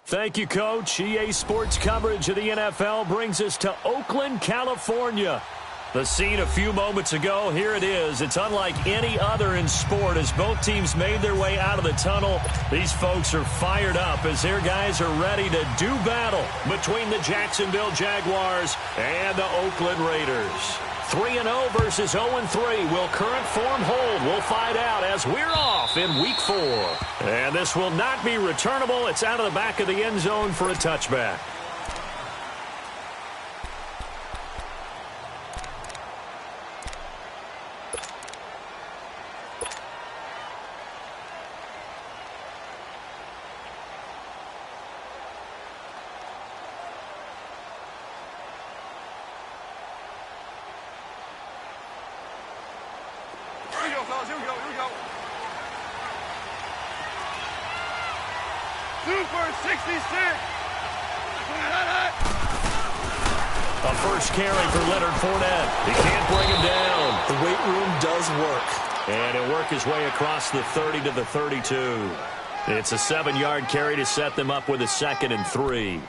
Thank you, Coach. EA Sports coverage of the NFL brings us to Oakland, California. The scene a few moments ago, here it is. It's unlike any other in sport as both teams made their way out of the tunnel. These folks are fired up as their guys are ready to do battle between the Jacksonville Jaguars and the Oakland Raiders. 3-0 versus 0-3. Will current form hold? We'll find out as we're off in Week 4. And this will not be returnable. It's out of the back of the end zone for a touchback. Here we go. Super 66. A first carry for Leonard Fournette. He can't bring him down. The weight room does work. And he'll work his way across the 30 to the 32. It's a 7-yard carry to set them up with a 2nd and 3.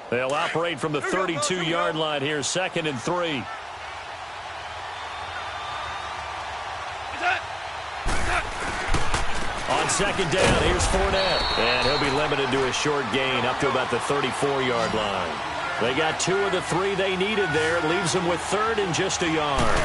They'll operate from the 32-yard line here, 2nd and 3. On 2nd down, here's Fournette. And he'll be limited to a short gain up to about the 34-yard line. They got 2 of the 3 they needed there. It leaves them with 3rd and just a yard.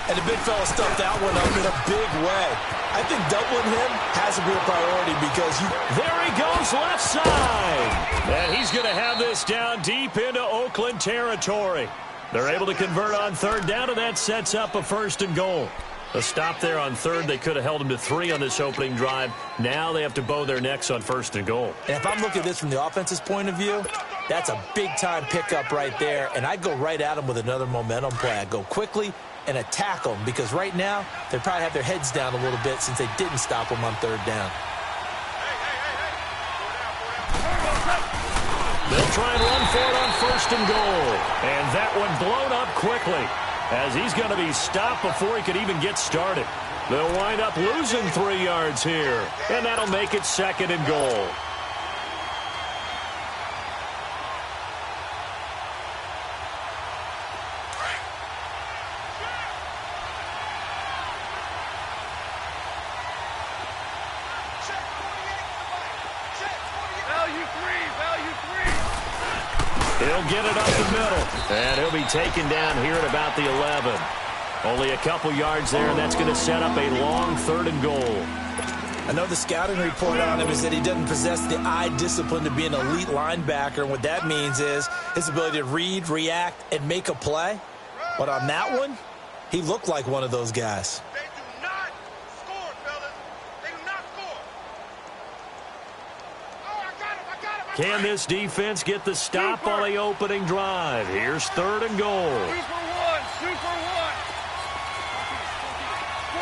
And the big fella stuffed that one up in a big way. I think doubling him has to be a priority because There he goes, left side. And he's going to have this down deep into Oakland territory. They're able to convert on 3rd down, and that sets up a 1st and goal. A stop there on 3rd. They could have held him to 3 on this opening drive. Now they have to bow their necks on 1st and goal. And if I'm looking at this from the offense's point of view, that's a big-time pickup right there. And I'd go right at him with another momentum play. I'd go quickly and attack them because right now they probably have their heads down a little bit since they didn't stop them on 3rd down. They'll try and run for it on 1st and goal. And that one blown up quickly as he's going to be stopped before he could even get started. They'll wind up losing 3 yards here, and that'll make it 2nd and goal. He'll get it up the middle, and he'll be taken down here at about the 11. Only a couple yards there, and that's going to set up a long 3rd and goal. I know the scouting report on him is that he doesn't possess the eye discipline to be an elite linebacker, and what that means is his ability to read, react, and make a play. But on that one, he looked like one of those guys. They do not score, fellas. They do not score. Oh, I got him. Can this defense get the stop on the opening drive? Here's 3rd and goal. Super 1.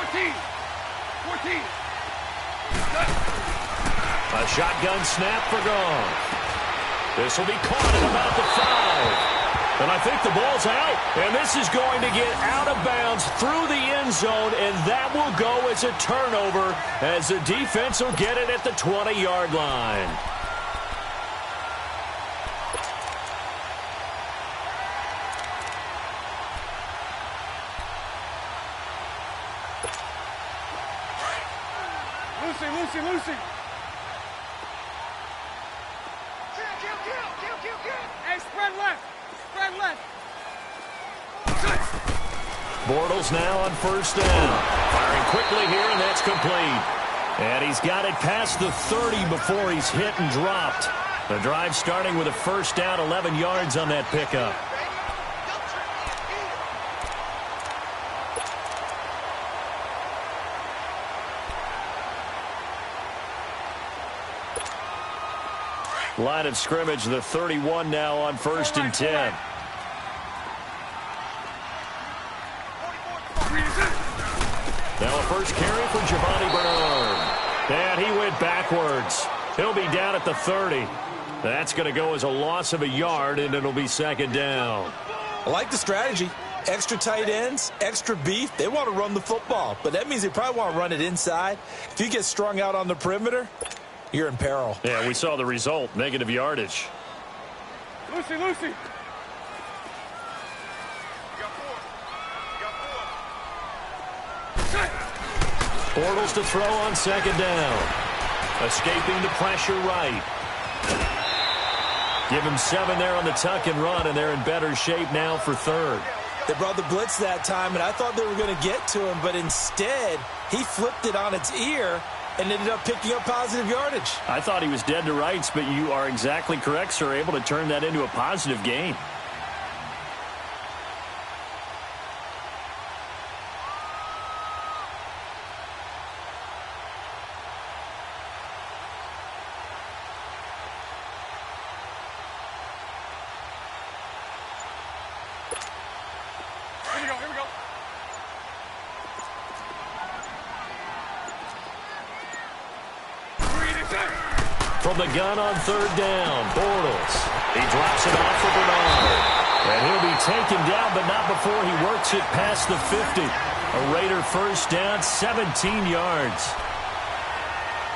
14. A shotgun snap for gone. This will be caught at about the 5. And I think the ball's out. And this is going to get out of bounds through the end zone, and that will go as a turnover as the defense will get it at the 20-yard line. Lucy. Kill. Hey, spread left. Bortles now on 1st down. Firing quickly here, and that's complete. And he's got it past the 30 before he's hit and dropped. The drive starting with a 1st down, 11 yards on that pickup. Line of scrimmage, the 31 now on 1st and 10. Now a first carry for Giovanni Bernard. And he went backwards. He'll be down at the 30. That's going to go as a loss of a yard, and it'll be second down. I like the strategy. Extra tight ends, extra beef. They want to run the football, but that means they probably want to run it inside. If you get strung out on the perimeter, you're in peril. Yeah, we saw the result, negative yardage. Lucy, Lucy. Bortles to throw on second down. Escaping the pressure right. Give him 7 there on the tuck and run, and they're in better shape now for third. They brought the blitz that time, and I thought they were going to get to him, but instead, he flipped it on its ear and ended up picking up positive yardage. I thought he was dead to rights, but you are exactly correct, sir, able to turn that into a positive gain. Here we go. From the gun on third down, Bortles. He drops it off for Bernard. And he'll be taken down, but not before he works it past the 50. A Raider first down, 17 yards.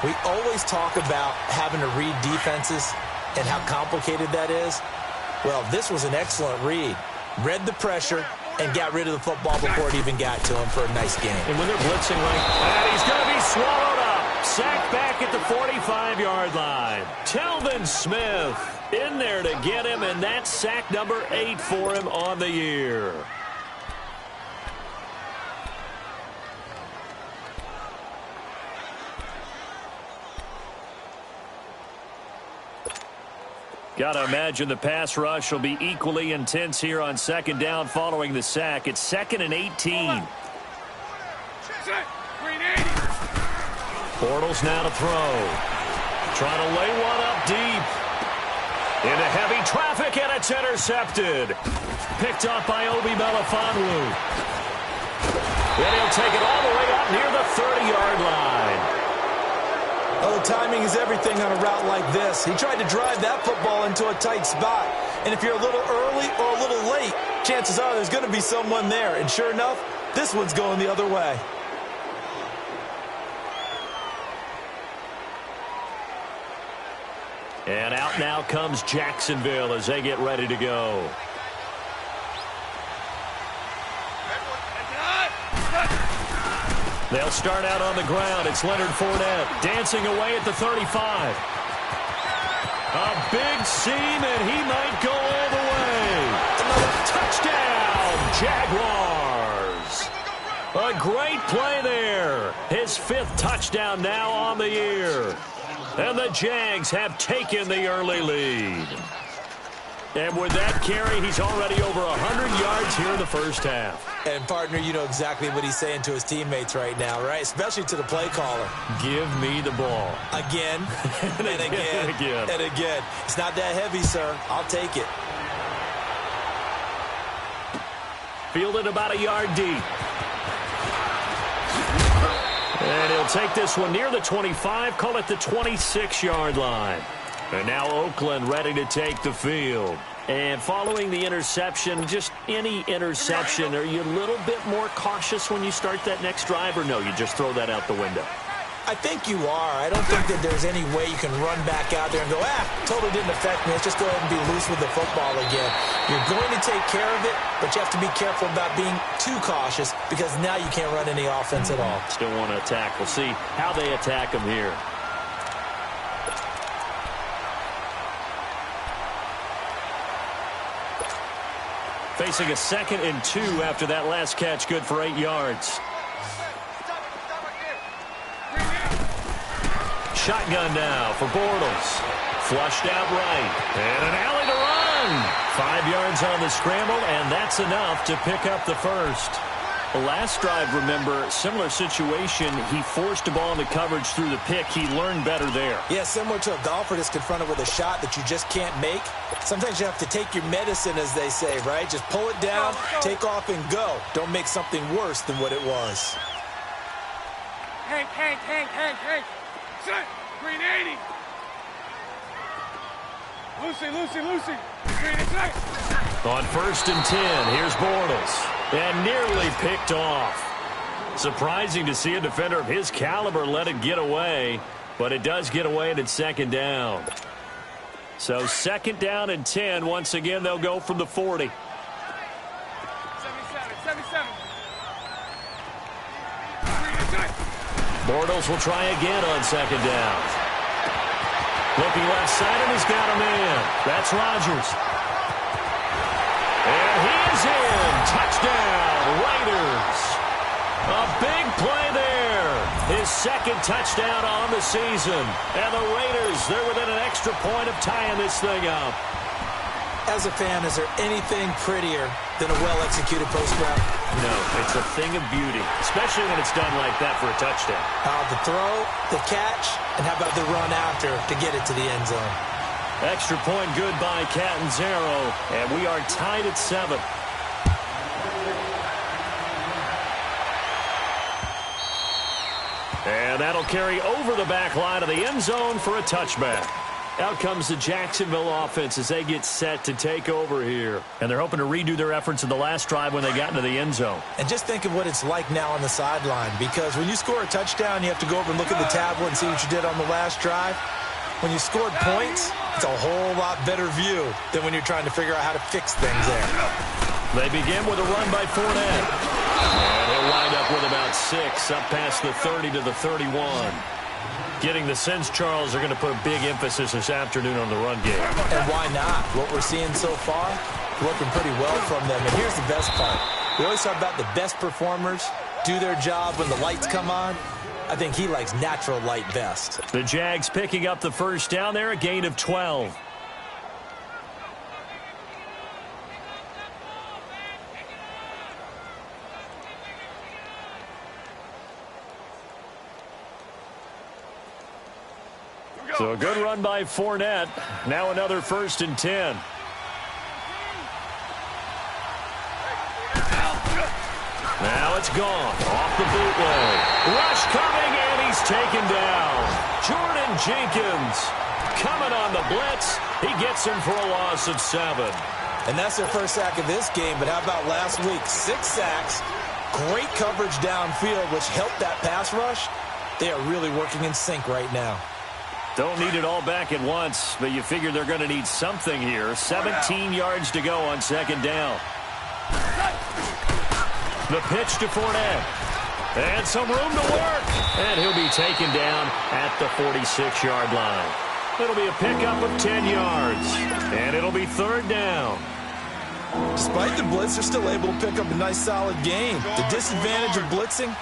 We always talk about having to read defenses and how complicated that is. Well, this was an excellent read. Read the pressure and got rid of the football before it even got to him for a nice game. And when they're blitzing like that, he's going to be swallowed up. Sacked back at the 45-yard line. Telvin Smith in there to get him, and that's sack number 8 for him on the year. Got to imagine the pass rush will be equally intense here on second down following the sack. It's 2nd and 18. Bortles now to throw. Trying to lay one up deep. Into heavy traffic, and it's intercepted. Picked up by Obi Melifonwu. Then he'll take it all the way up near the 30-yard line. Oh, timing is everything on a route like this. He tried to drive that football into a tight spot. And if you're a little early or a little late, chances are there's going to be someone there. And sure enough, this one's going the other way. And out now comes Jacksonville as they get ready to go. They'll start out on the ground. It's Leonard Fournette dancing away at the 35. A big seam, and he might go all the way. Another touchdown, Jaguars. A great play there. His 5th touchdown now on the year. And the Jags have taken the early lead. And with that carry, he's already over 100 yards here in the first half. And, partner, you know exactly what he's saying to his teammates right now, right? Especially to the play caller. Give me the ball. Again, and again, and again. It's not that heavy, sir. I'll take it. Fielded about a yard deep. And he'll take this one near the 25, call it the 26-yard line. And now Oakland ready to take the field. And following the interception, just any interception, are you a little bit more cautious when you start that next drive, or no, you just throw that out the window? I think you are. I don't think that there's any way you can run back out there and go, totally didn't affect me. Let's just go ahead and be loose with the football again. You're going to take care of it, but you have to be careful about being too cautious because now you can't run any offense at all. Still want to attack. We'll see how they attack them here. Facing a 2nd and 2 after that last catch, good for 8 yards. Shotgun now for Bortles. Flushed out right. And an alley to run. 5 yards on the scramble, and that's enough to pick up the first. The last drive, remember, similar situation. He forced a ball into coverage through the pick. He learned better there. Yeah, similar to a golfer that's confronted with a shot that you just can't make. Sometimes you have to take your medicine, as they say, right? Just pull it down, take off, and go. Don't make something worse than what it was. Hank. Set. Green 80. Lucy. On 1st and 10, here's Bortles. And nearly picked off. Surprising to see a defender of his caliber let it get away, but it does get away and it's 2nd down. So 2nd down and 10. Once again, they'll go from the 40. 77. Bortles will try again on 2nd down. Looking left side, and he's got a man. That's Rodgers. And he is in. Touchdown, Raiders. A big play there. His 2nd touchdown on the season. And the Raiders, they're within an extra point of tying this thing up. As a fan, is there anything prettier than a well-executed post route? No, it's a thing of beauty, especially when it's done like that for a touchdown. The throw, the catch, and how about the run after to get it to the end zone? Extra point good by Catanzaro, and we are tied at 7. And that'll carry over the back line of the end zone for a touchback. Out comes the Jacksonville offense as they get set to take over here. And they're hoping to redo their efforts in the last drive when they got into the end zone. And just think of what it's like now on the sideline, because when you score a touchdown, you have to go over and look at the tablet and see what you did on the last drive. When you scored points, it's a whole lot better view than when you're trying to figure out how to fix things there. They begin with a run by Fournette. And he'll wind up with about 6, up past the 30 to the 31. Getting the sense, Charles, are going to put a big emphasis this afternoon on the run game. And why not? What we're seeing so far, working pretty well from them. And here's the best part. We always talk about the best performers do their job when the lights come on. I think he likes natural light best. The Jags picking up the 1st down there, a gain of 12. So a good run by Fournette. Now another 1st and 10. Now it's gone. Off the bootleg. Rush coming, and he's taken down. Jordan Jenkins coming on the blitz. He gets him for a loss of 7. And that's their first sack of this game, but how about last week? 6 sacks, great coverage downfield, which helped that pass rush. They are really working in sync right now. Don't need it all back at once, but you figure they're going to need something here. 17 yards to go on 2nd down. The pitch to Fournette. And some room to work. And he'll be taken down at the 46-yard line. It'll be a pickup of 10 yards. And it'll be 3rd down. Despite the blitz, they're still able to pick up a nice, solid gain. The disadvantage of blitzing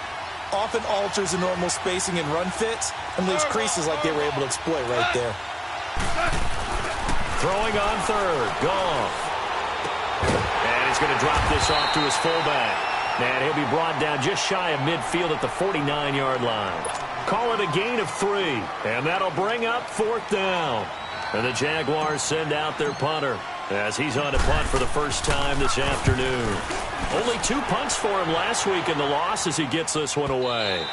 often alters the normal spacing and run fits and leaves creases like they were able to exploit right there. Throwing on 3rd. Goff. And he's going to drop this off to his fullback. And he'll be brought down just shy of midfield at the 49-yard line. Call it a gain of 3. And that'll bring up 4th down. And the Jaguars send out their punter as he's on a punt for the first time this afternoon. Only 2 punts for him last week in the loss as he gets this one away.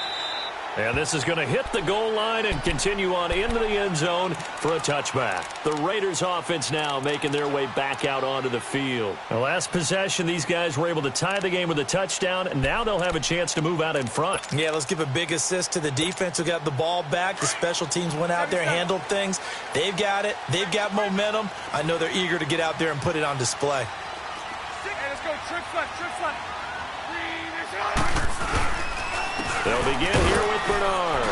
And this is going to hit the goal line and continue on into the end zone for a touchback. The Raiders offense now making their way back out onto the field. The last possession, these guys were able to tie the game with a touchdown, and now they'll have a chance to move out in front. Yeah, let's give a big assist to the defense who got the ball back. The special teams went out there, handled things. They've got it. They've got momentum. I know they're eager to get out there and put it on display. Hey, let's go. Trick front. They'll begin here with Bernard.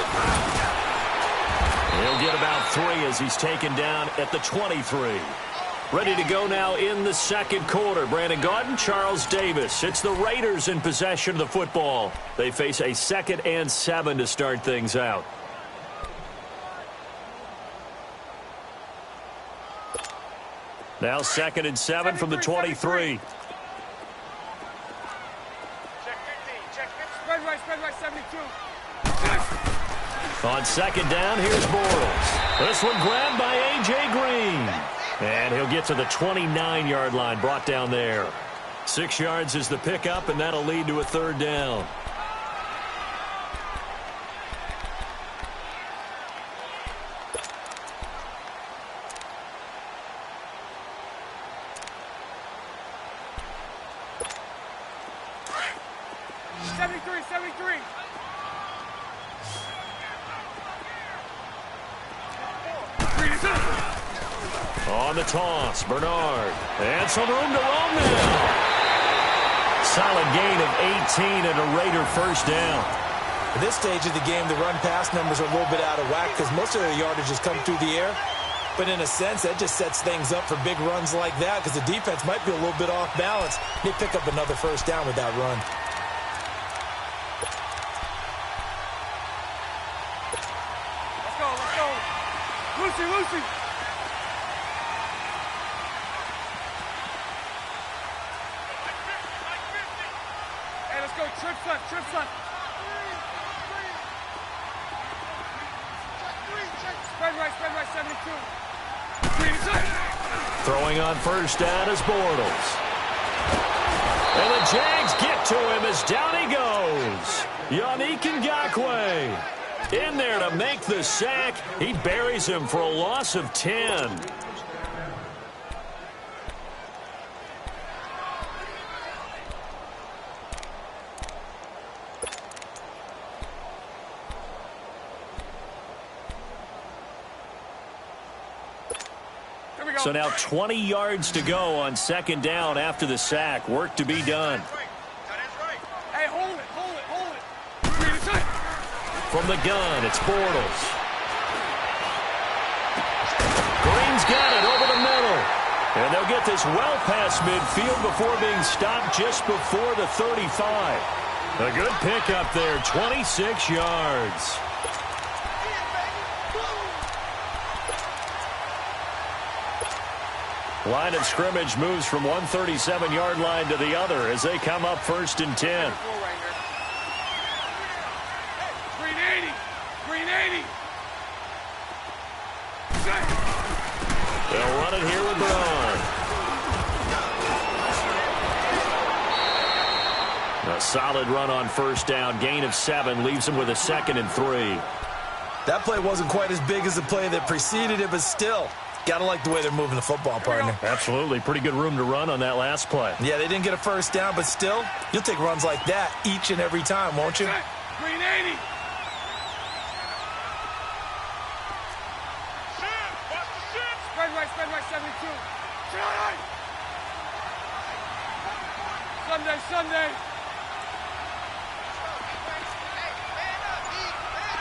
He'll get about 3 as he's taken down at the 23. Ready to go now in the 2nd quarter. Brandon Gaudin, Charles Davis. It's the Raiders in possession of the football. They face a 2nd and 7 to start things out. Now 2nd and 7 from the 23. Spread right, 72. On 2nd down, here's Bortles. This one grabbed by A.J. Green. And he'll get to the 29-yard line, brought down there. 6 yards is the pickup, and that'll lead to a 3rd down. On the toss, Bernard. And some room to roam now. Solid gain of 18 and a Raider first down. At this stage of the game, the run-pass numbers are a little bit out of whack because most of their yardage has come through the air. But in a sense, that just sets things up for big runs like that because the defense might be a little bit off balance. They pick up another first down with that run. Let's go, let's go. Lucy, Lucy. Hey, let's go. Trips left, trips left. Spread right, 72. Throwing on first down is Bortles. And the Jags get to him as down he goes. Yannick Ngakoue in there to make the sack. He buries him for a loss of 10. So now 20 yards to go on second down after the sack. Work to be done. Hey, hold it. From the gun, it's Bortles. Green's got it over the middle. And they'll get this well past midfield before being stopped just before the 35. A good pickup there, 26 yards. Line of scrimmage moves from one 37-yard line to the other as they come up first and 10. Green 80. Green 80. They'll run it here with Braun. A solid run on first down. Gain of 7 leaves them with a 2nd and 3. That play wasn't quite as big as the play that preceded it, but still, got to like the way they're moving the football, partner. Absolutely. Pretty good room to run on that last play. Yeah, they didn't get a first down, but still, you'll take runs like that each and every time, won't you? Green 80. Spread right, 72. Sunday.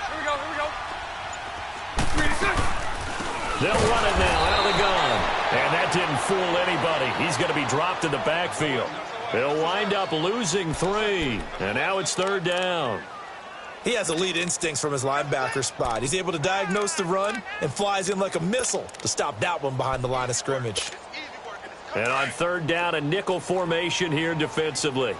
Here we go. They'll run it now out of the gun. And that didn't fool anybody. He's going to be dropped in the backfield. They'll wind up losing 3. And now it's third down. He has elite instincts from his linebacker spot. He's able to diagnose the run and flies in like a missile to stop that one behind the line of scrimmage. And on third down, a nickel formation here defensively.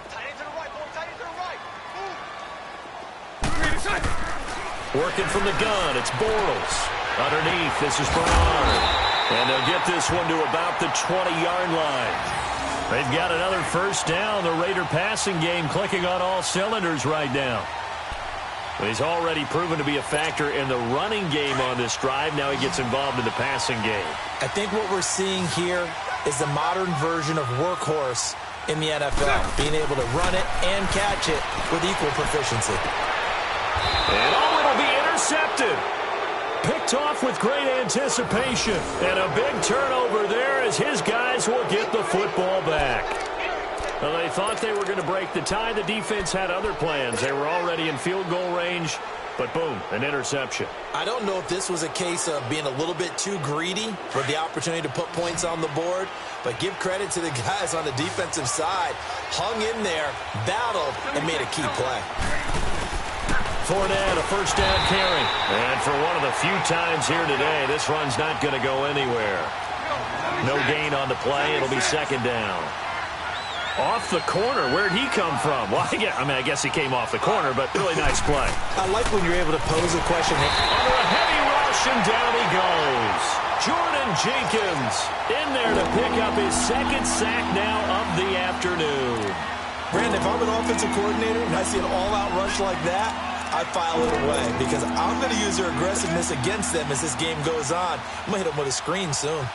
Working from the gun, it's Bortles. Underneath, this is Bernard. And they'll get this one to about the 20-yard line. They've got another first down. The Raider passing game clicking on all cylinders right now. He's already proven to be a factor in the running game on this drive. Now he gets involved in the passing game. I think what we're seeing here is the modern version of workhorse in the NFL, being able to run it and catch it with equal proficiency. And it'll be intercepted. Picked off with great anticipation. And a big turnover there as his guys will get the football back. Well, they thought they were going to break the tie. The defense had other plans. They were already in field goal range. But boom, an interception. I don't know if this was a case of being a little bit too greedy for the opportunity to put points on the board, but give credit to the guys on the defensive side. Hung in there, battled, and made a key play. Fournette, a first down carry. And for one of the few times here today, this run's not going to go anywhere. No gain on the play. It'll be second down. Off the corner. Where'd he come from? Well, I guess he came off the corner, but really nice play. I like when you're able to pose a question. Under a heavy rush, and down he goes. Jordan Jenkins in there to pick up his 2nd sack now of the afternoon. Brandon, if I'm an offensive coordinator and I see an all-out rush like that, I file it away because I'm going to use their aggressiveness against them as this game goes on. I'm going to hit them with a screen soon.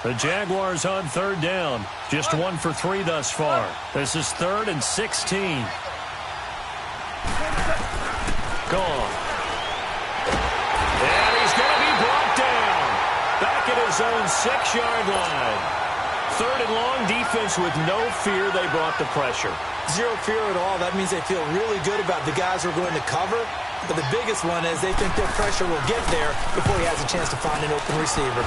The Jaguars on third down. Just 1 for 3 thus far. This is 3rd and 16. Gone. his own 6-yard line. 3rd and long, defense with no fear. They brought the pressure. Zero fear at all. That means they feel really good about the guys who are going to cover. But the biggest one is they think their pressure will get there before he has a chance to find an open receiver.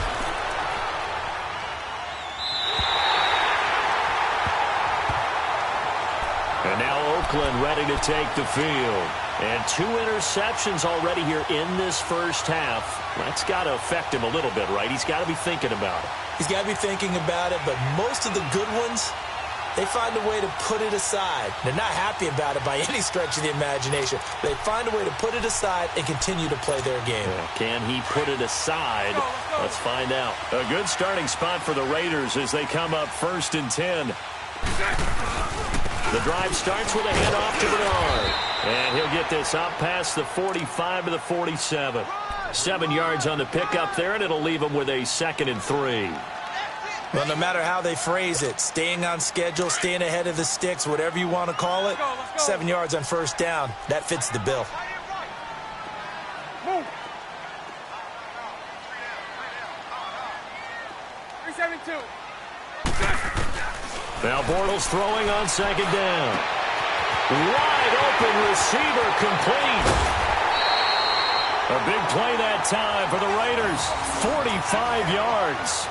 And now Oakland ready to take the field. And 2 interceptions already here in this first half. That's got to affect him a little bit, right? He's got to be thinking about it. He's got to be thinking about it, but most of the good ones, they find a way to put it aside. They're not happy about it by any stretch of the imagination. They find a way to put it aside and continue to play their game. Can he put it aside? Let's find out. A good starting spot for the Raiders as they come up 1st and 10. The drive starts with a handoff to Bernard. And he'll get this up past the 45 to the 47. 7 yards on the pickup there, and it'll leave him with a 2nd and 3. Well, no matter how they phrase it, staying on schedule, staying ahead of the sticks, whatever you want to call it, 7 yards on 1st down, that fits the bill. Move. 372. Now Bortles throwing on 2nd down. Wide open receiver complete. A big play that time for the Raiders. 45 yards.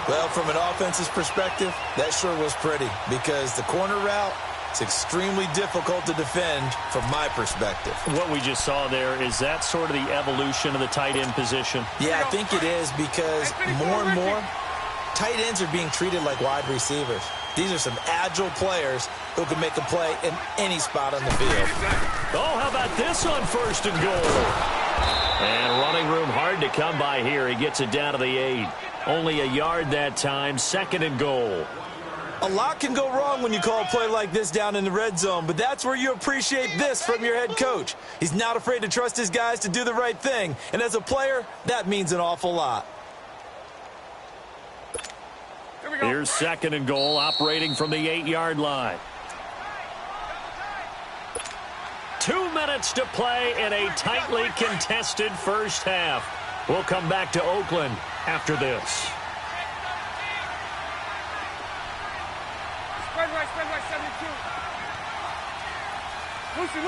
Well, from an offense's perspective, that sure was pretty because the corner route is extremely difficult to defend from my perspective. What we just saw there, is that sort of the evolution of the tight end position? Yeah, I think it is because more and more, tight ends are being treated like wide receivers. These are some agile players who can make a play in any spot on the field. Oh, how about this on 1st and goal? And running room hard to come by here. He gets it down to the 8. Only a yard that time, 2nd and goal. A lot can go wrong when you call a play like this down in the red zone, but that's where you appreciate this from your head coach. He's not afraid to trust his guys to do the right thing, and as a player, that means an awful lot. Here's 2nd and goal, operating from the 8-yard line. 2 minutes to play in a tightly contested first half. We'll come back to Oakland after this. Spread right, 72.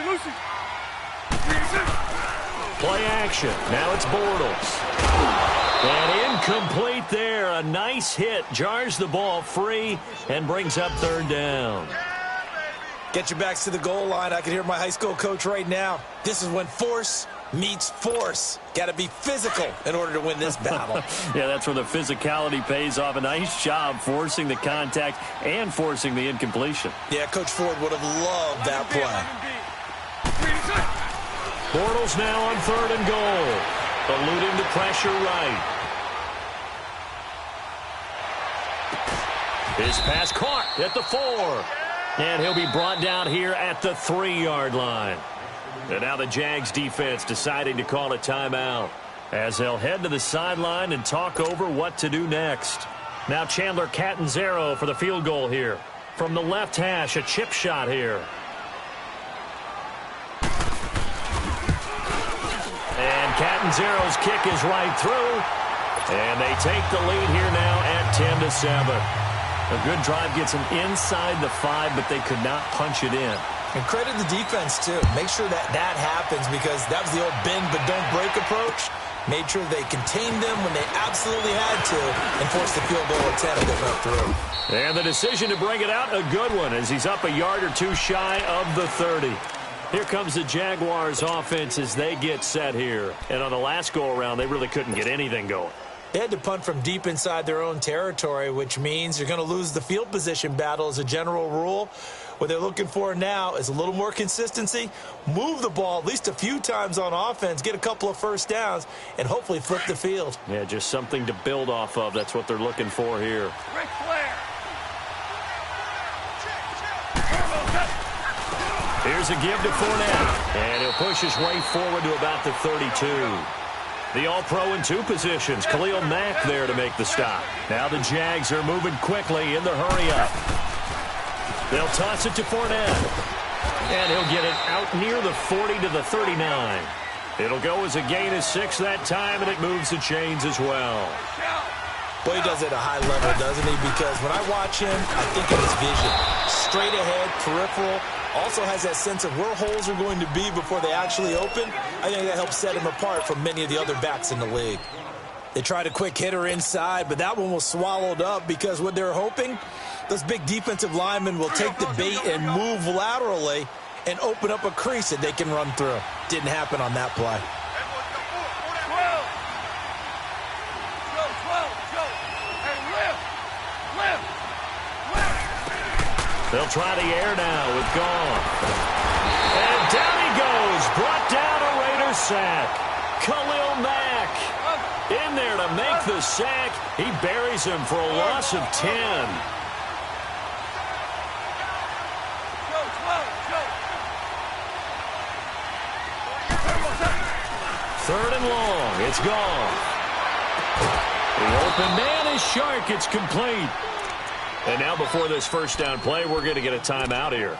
Lucy. Play action. Now it's Bortles. And incomplete there. A nice hit. Jars the ball free and brings up 3rd down. Get your backs to the goal line. I can hear my high school coach right now. This is when force meets force. Got to be physical in order to win this battle. Yeah, that's where the physicality pays off. A nice job forcing the contact and forcing the incompletion. Yeah, Coach Ford would have loved that play. Bortles now on 3rd and goal. Eluding the pressure right. His pass caught at the 4. And he'll be brought down here at the 3-yard line. And now the Jags defense deciding to call a timeout as they'll head to the sideline and talk over what to do next. Now Chandler Catanzaro for the field goal here. From the left hash, a chip shot here. And Catanzaro's kick is right through. And they take the lead here now at 10-7. A good drive gets them inside the 5, but they could not punch it in. And credit the defense, too. Make sure that happens because that was the old bend but don't break approach. Made sure they contained them when they absolutely had to and forced the field goal attempt that went through. And the decision to bring it out, a good one, as he's up a yard or two shy of the 30. Here comes the Jaguars offense as they get set here. And on the last go-around, they really couldn't get anything going. They had to punt from deep inside their own territory, which means you're going to lose the field position battle as a general rule. What they're looking for now is a little more consistency, move the ball at least a few times on offense, get a couple of 1st downs, and hopefully flip the field. Yeah, just something to build off of. That's what they're looking for here. Ric Flair. Here's a give to Fournette, and he'll push his way forward to about the 32. The All-Pro in 2 positions. Khalil Mack there to make the stop. Now the Jags are moving quickly in the hurry-up. They'll toss it to Fournette. And he'll get it out near the 40 to the 39. It'll go as a gain of 6 that time, and it moves the chains as well. Boy, he does it at a high level, doesn't he? Because when I watch him, I think of his vision. Straight ahead, peripheral. Also has that sense of where holes are going to be before they actually open. I think that helps set him apart from many of the other backs in the league. They tried a quick hitter inside, but that one was swallowed up because what they're hoping, those big defensive linemen will take the bait and move laterally and open up a crease that they can run through. Didn't happen on that play. They'll try the air now with Goff. And down he goes. Brought down a Raider sack. Khalil Mack in there to make the sack. He buries him for a loss of 10. Third and long. It's Goff. The open man is Shark. It's complete. And now before this first down play, we're going to get a timeout here,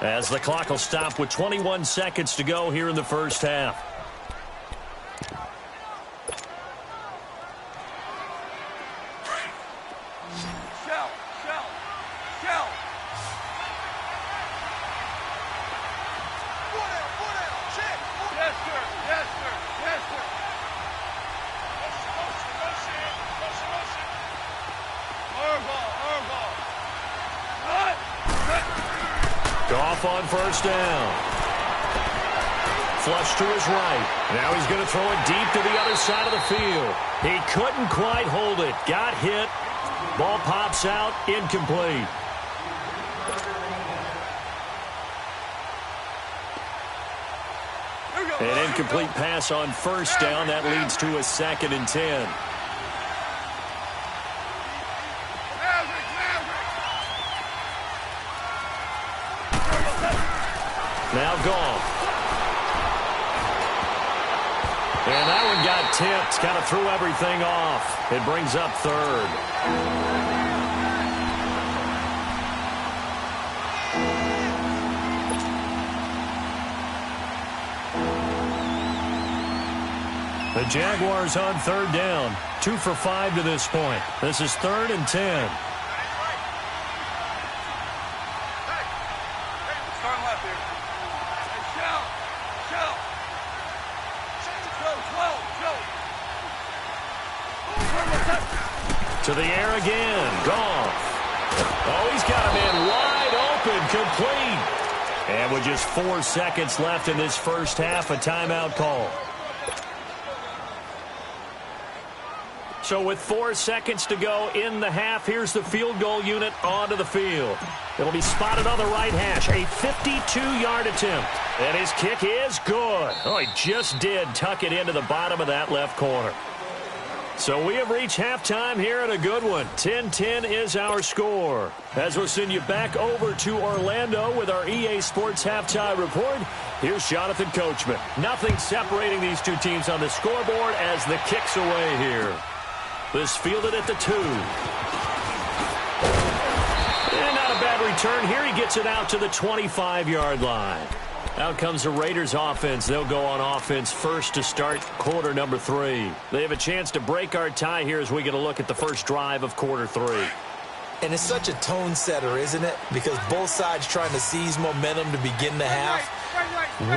as the clock will stop with 21 seconds to go here in the first half. Goff on first down. Flush to his right. Now he's going to throw it deep to the other side of the field. He couldn't quite hold it. Got hit. Ball pops out. Incomplete. An incomplete pass on first down. That leads to a 2nd and 10. Now Goff. And that one got tipped. Kind of threw everything off. It brings up 3rd. The Jaguars on 3rd down. 2 for 5 to this point. This is 3rd and 10. To the air again. Goff. Oh, he's got a man wide open. Complete. And with just 4 seconds left in this first half, a timeout call. So with 4 seconds to go in the half, here's the field goal unit onto the field. It'll be spotted on the right hash. A 52-yard attempt. And his kick is good. Oh, he just did tuck it into the bottom of that left corner. So we have reached halftime here at a good one. 10-10 is our score. As we'll send you back over to Orlando with our EA Sports Halftime Report, here's Jonathan Coachman. Nothing separating these two teams on the scoreboard as the kick's away here. This fielded at the 2. And not a bad return here. He gets it out to the 25-yard line. Out comes the Raiders offense. They'll go on offense first to start quarter number 3. They have a chance to break our tie here as we get a look at the first drive of quarter 3. And it's such a tone setter, isn't it? Because both sides trying to seize momentum to begin the half.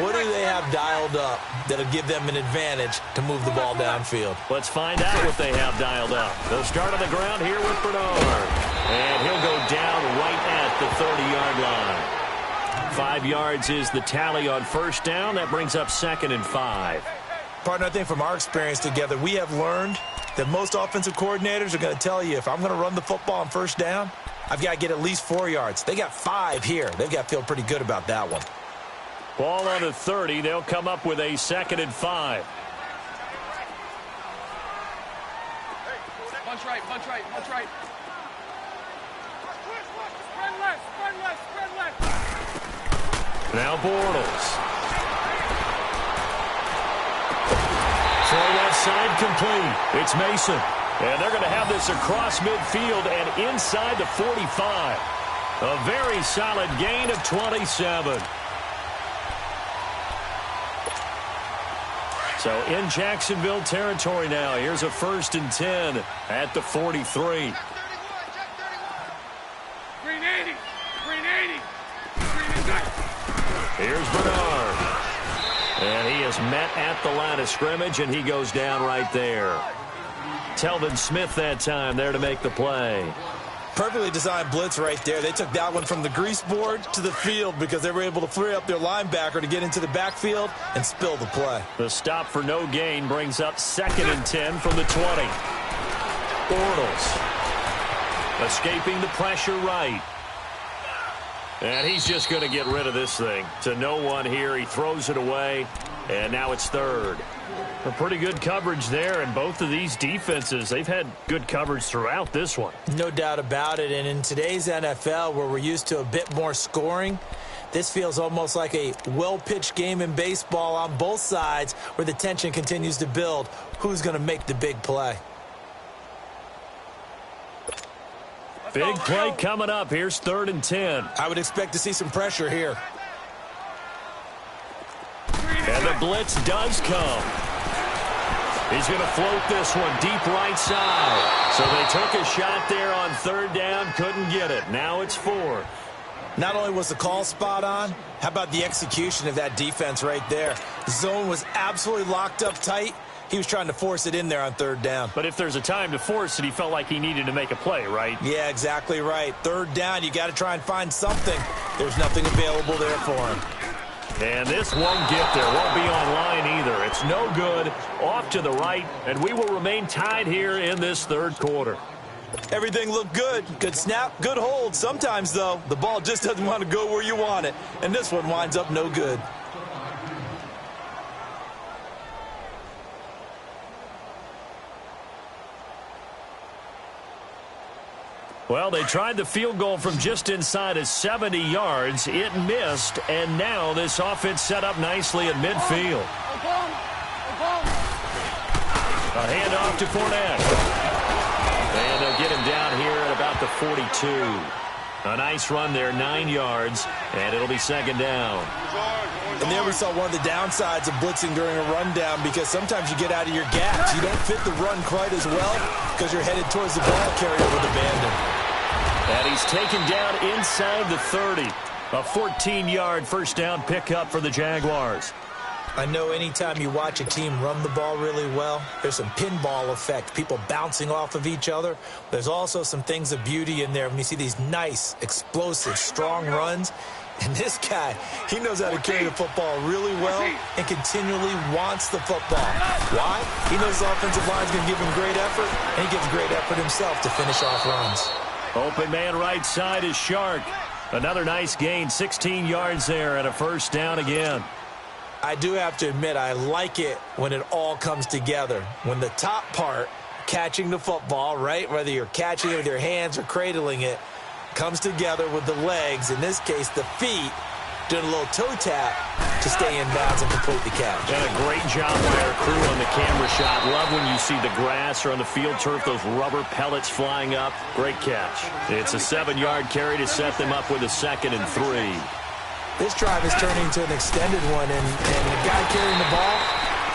What do they have dialed up that'll give them an advantage to move the ball downfield? Let's find out what they have dialed up. They'll start on the ground here with Bernard. And he'll go down right at the 30-yard line. 5 yards is the tally on first down. That brings up 2nd and 5. Partner, I think from our experience together, we have learned that most offensive coordinators are going to tell you, if I'm going to run the football on first down, I've got to get at least 4 yards. They got 5 here. They've got to feel pretty good about that one. Ball on the 30. They'll come up with a 2nd and 5. Punch right, punch right, punch right. Spread left, spread left, spread left. Now Bortles. Throw left side complete. It's Mason. And they're going to have this across midfield and inside the 45. A very solid gain of 27. So in Jacksonville territory now. Here's a 1st and 10 at the 43. Green 80. Green 80. Green is nice. Here's Bernard. And he is met at the line of scrimmage, and he goes down right there. Telvin Smith that time there to make the play. Perfectly designed blitz right there. They took that one from the grease board to the field because they were able to free up their linebacker to get into the backfield and spill the play. The stop for no gain brings up 2nd and 10 from the 20. Bortles escaping the pressure right. And he's just going to get rid of this thing. To no one here. He throws it away, and now it's 3rd. A pretty good coverage there, and both of these defenses, they've had good coverage throughout this one. No doubt about it, and in today's NFL, where we're used to a bit more scoring, this feels almost like a well-pitched game in baseball on both sides where the tension continues to build. Who's going to make the big play? Big play coming up. Here's 3rd and 10. I would expect to see some pressure here. And the blitz does come. He's going to float this one deep right side. So they took a shot there on 3rd down, couldn't get it. Now it's 4th. Not only was the call spot on, how about the execution of that defense right there? The zone was absolutely locked up tight. He was trying to force it in there on 3rd down. But if there's a time to force it, he felt like he needed to make a play, right? Yeah, exactly right. 3rd down, you got to try and find something. There's nothing available there for him. And this won't get there. Won't be online either. It's no good. Off to the right, and we will remain tied here in this 3rd quarter. Everything looked good. Good snap, good hold. Sometimes, though, the ball just doesn't want to go where you want it. And this one winds up no good. Well, they tried the field goal from just inside of 70 yards. It missed, and now this offense set up nicely at midfield. A handoff to Fournette. And they'll get him down here at about the 42. A nice run there, 9 yards, and it'll be 2nd down. And there we saw one of the downsides of blitzing during a rundown, because sometimes you get out of your gaps. You don't fit the run quite as well because you're headed towards the ball carrier with abandon. And he's taken down inside the 30. A 14-yard first down pickup for the Jaguars. I know anytime you watch a team run the ball really well, there's some pinball effect, people bouncing off of each other. There's also some things of beauty in there when you see these nice, explosive, strong runs. And this guy, he knows how to carry the football really well and continually wants the football. Why? He knows the offensive line's going to give him great effort, and he gives great effort himself to finish off runs. Open man right side is Shark. Another nice gain, 16 yards there, and a first down again. I do have to admit, I like it when it all comes together. When the top part, catching the football, right, whether you're catching it with your hands or cradling it, comes together with the legs, in this case the feet, doing a little toe tap to stay in bounds and complete the catch. And a great job by our crew on the camera shot. Love when you see the grass or on the field turf, those rubber pellets flying up. Great catch. It's a 7-yard carry to set them up with a 2nd and 3. This drive is turning into an extended one, and the guy carrying the ball,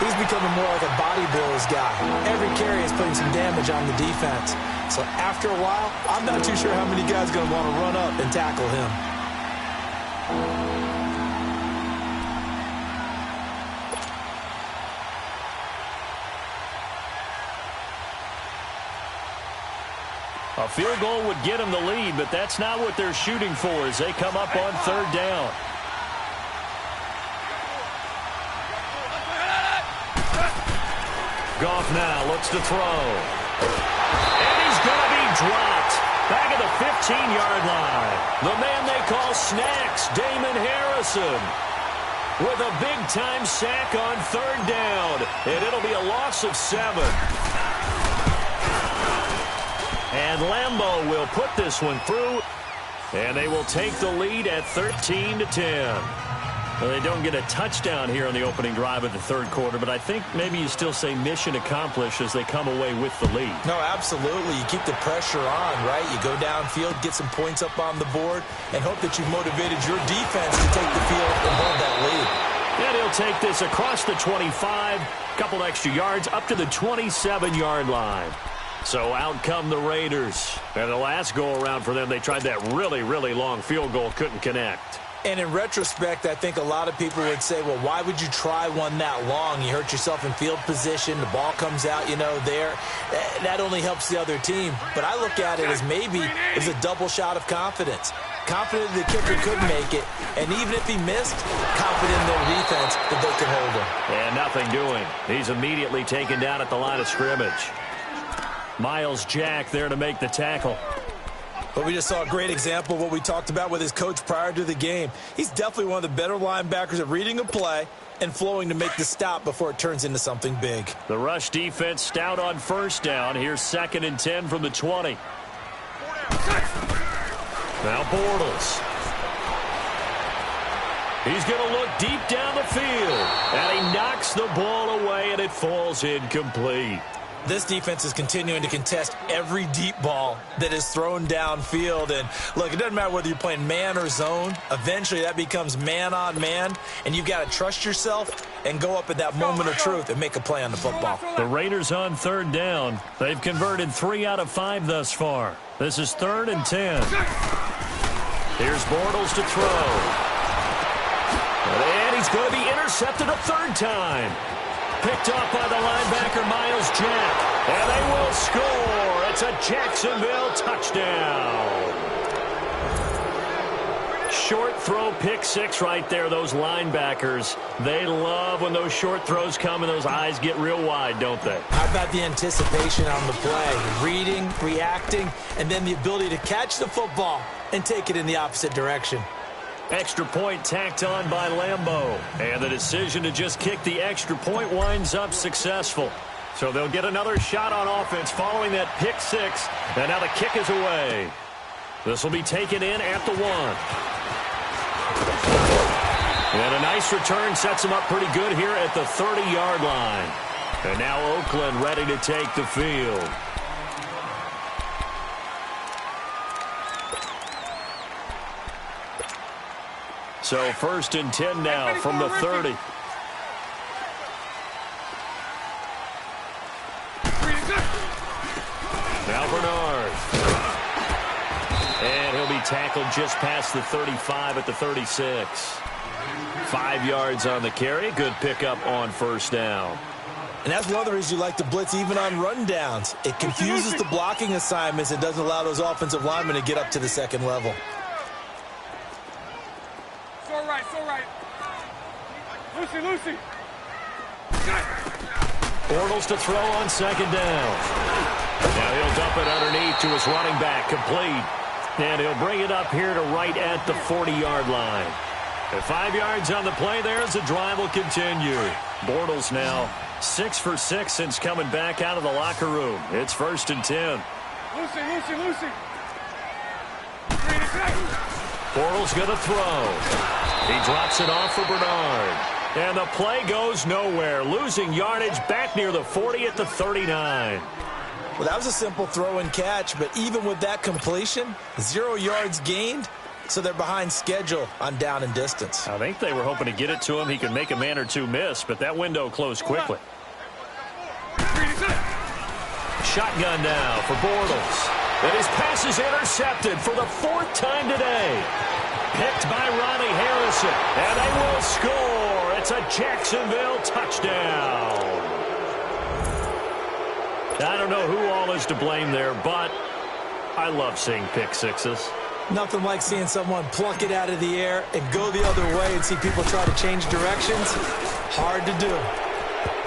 he's becoming more like a body blows guy. Every carry is putting some damage on the defense. So after a while, I'm not too sure how many guys are going to want to run up and tackle him. A field goal would get them the lead, but that's not what they're shooting for as they come up on 3rd down. Goff now looks to throw. And he's going to be dropped. Back at the 15-yard line. The man they call Snacks, Damon Harrison, with a big-time sack on 3rd down. And it'll be a loss of 7. And Lambeau will put this one through. And they will take the lead at 13-10. Well, they don't get a touchdown here on the opening drive of the 3rd quarter, but I think maybe you still say mission accomplished as they come away with the lead. No, absolutely. You keep the pressure on, right? You go downfield, get some points up on the board, and hope that you've motivated your defense to take the field and hold that lead. And he'll take this across the 25, a couple extra yards up to the 27-yard line. So out come the Raiders. And the last go-around for them, they tried that really, really long field goal, couldn't connect. And in retrospect, I think a lot of people would say, well, why would you try one that long? You hurt yourself in field position. The ball comes out, there. That only helps the other team. But I look at it as maybe it's a double shot of confidence. Confident the kicker could make it. And even if he missed, confident in their defense that they could hold him. And nothing doing. He's immediately taken down at the line of scrimmage. Miles Jack there to make the tackle. But we just saw a great example of what we talked about with his coach prior to the game. He's definitely one of the better linebackers at reading a play and flowing to make the stop before it turns into something big. The rush defense stout on first down. Here's 2nd and 10 from the 20. Now Bortles. He's going to look deep down the field. And he knocks the ball away, and it falls incomplete. This defense is continuing to contest every deep ball that is thrown downfield. And, look, it doesn't matter whether you're playing man or zone. Eventually, that becomes man-on-man, and you've got to trust yourself and go up at that moment of truth and make a play on the football. The Raiders on 3rd down. They've converted 3 out of 5 thus far. This is 3rd and 10. Here's Bortles to throw. And he's going to be intercepted a 3rd time. Picked off by the linebacker, Miles Jack. And they will score. It's a Jacksonville touchdown. Short throw, pick 6 right there. Those linebackers, they love when those short throws come and those eyes get real wide, don't they? How about the anticipation on the play? Reading, reacting, and then the ability to catch the football and take it in the opposite direction. Extra point tacked on by Lambeau. And the decision to just kick the extra point winds up successful. So they'll get another shot on offense following that pick 6. And now the kick is away. This will be taken in at the 1. And a nice return sets them up pretty good here at the 30-yard line. And now Oakland ready to take the field. So 1st and 10 now from the 30. Now Bernard. And he'll be tackled just past the 35 at the 36. 5 yards on the carry. Good pickup on 1st down. And that's one of the reasons you like to blitz even on rundowns. It confuses the blocking assignments and doesn't allow those offensive linemen to get up to the 2nd level. Lucy. Bortles to throw on 2nd down. Now he'll dump it underneath to his running back, complete. And he'll bring it up here to right at the 40-yard line. At 5 yards on the play there as the drive will continue. Bortles now 6 for 6 since coming back out of the locker room. It's 1st and 10. Lucy. Bortles going to throw. He drops it off for Bernard. And the play goes nowhere. Losing yardage back near the 40 at the 39. Well, that was a simple throw and catch, but even with that completion, 0 yards gained, so they're behind schedule on down and distance. I think they were hoping to get it to him. He could make a man or two miss, but that window closed quickly. Shotgun now for Bortles. And his pass is intercepted for the 4th time today. Picked by Ronnie Harrison, and they will score. It's a Jacksonville touchdown. I don't know who all is to blame there, but I love seeing pick 6s. Nothing like seeing someone pluck it out of the air and go the other way and see people try to change directions. Hard to do.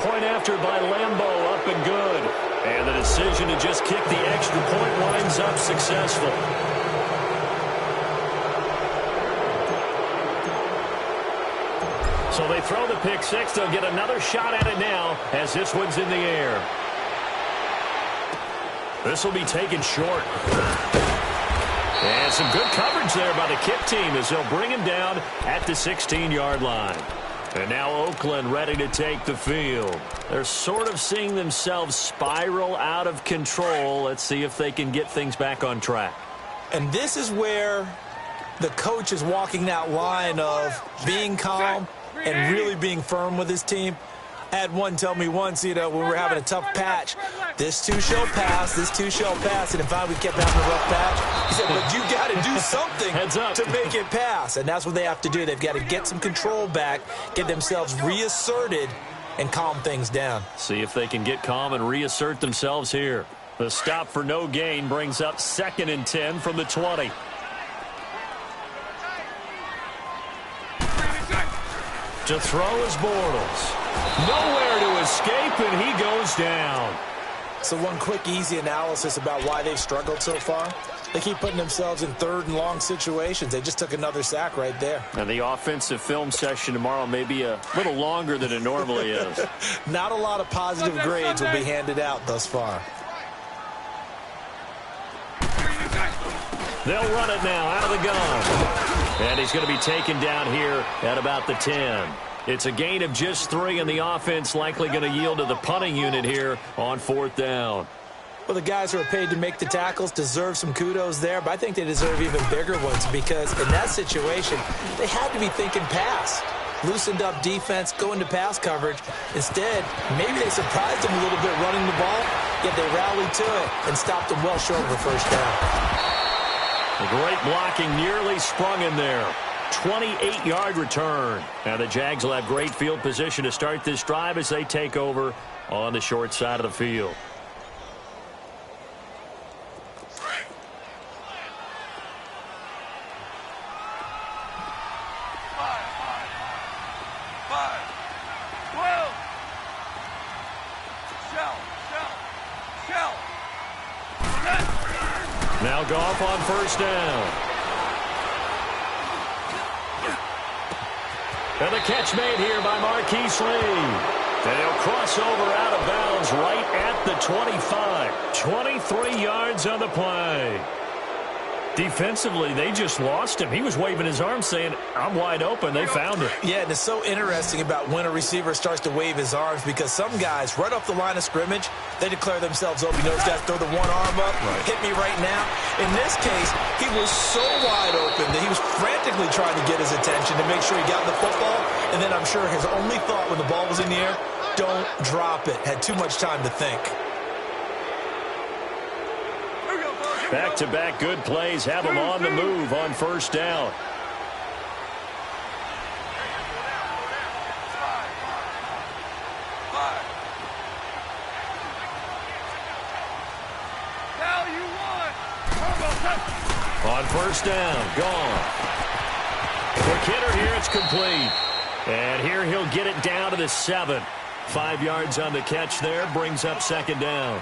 Point after by Lambeau, up and good. And the decision to just kick the extra point winds up successful. So they throw the pick 6. They'll get another shot at it now as this one's in the air. This will be taken short. And some good coverage there by the kick team as they'll bring him down at the 16-yard line. And now Oakland ready to take the field. They're sort of seeing themselves spiral out of control. Let's see if they can get things back on track. And this is where the coach is walking that line of being calm and really being firm with his team. I had one tell me once, when we were having a tough patch, this too shall pass, this too shall pass. And if we kept having a rough patch, he said, but you got to do something to make it pass. And that's what they have to do. They've got to get some control back, get themselves reasserted, and calm things down. See if they can get calm and reassert themselves here. The stop for no gain brings up 2nd and 10 from the 20. To throw is Bortles. Nowhere to escape, and he goes down. So one quick, easy analysis about why they've struggled so far. They keep putting themselves in 3rd and long situations. They just took another sack right there. And the offensive film session tomorrow may be a little longer than it normally is. Not a lot of positive grades will be handed out thus far. They'll run it now out of the gun. And he's going to be taken down here at about the 10. It's a gain of just 3, and the offense likely going to yield to the punting unit here on 4th down. Well, the guys who are paid to make the tackles deserve some kudos there, but I think they deserve even bigger ones because in that situation, they had to be thinking pass. Loosened up defense, go into pass coverage. Instead, maybe they surprised them a little bit running the ball, yet they rallied to it and stopped them well short of a 1st down. The great blocking nearly sprung in there. 28-yard return. Now the Jags will have great field position to start this drive as they take over on the short side of the field. Now Goff on 1st down. And the catch made here by Marquise Lee. And he'll cross over out of bounds right at the 25. 23 yards on the play. Defensively, they just lost him. He was waving his arms saying, I'm wide open. They found it. Yeah, and it's so interesting about when a receiver starts to wave his arms because some guys, right off the line of scrimmage, they declare themselves open. Those guys throw the one arm up, hit me right now. In this case, he was so wide open that he was frantically trying to get his attention to make sure he got the football. And then I'm sure his only thought when the ball was in the air, don't drop it. Had too much time to think. Back-to-back good plays have them on the move on 1st down. On 1st down, gone. Quick hitter here, it's complete. And here he'll get it down to the 7. 5 yards on the catch there, brings up 2nd down.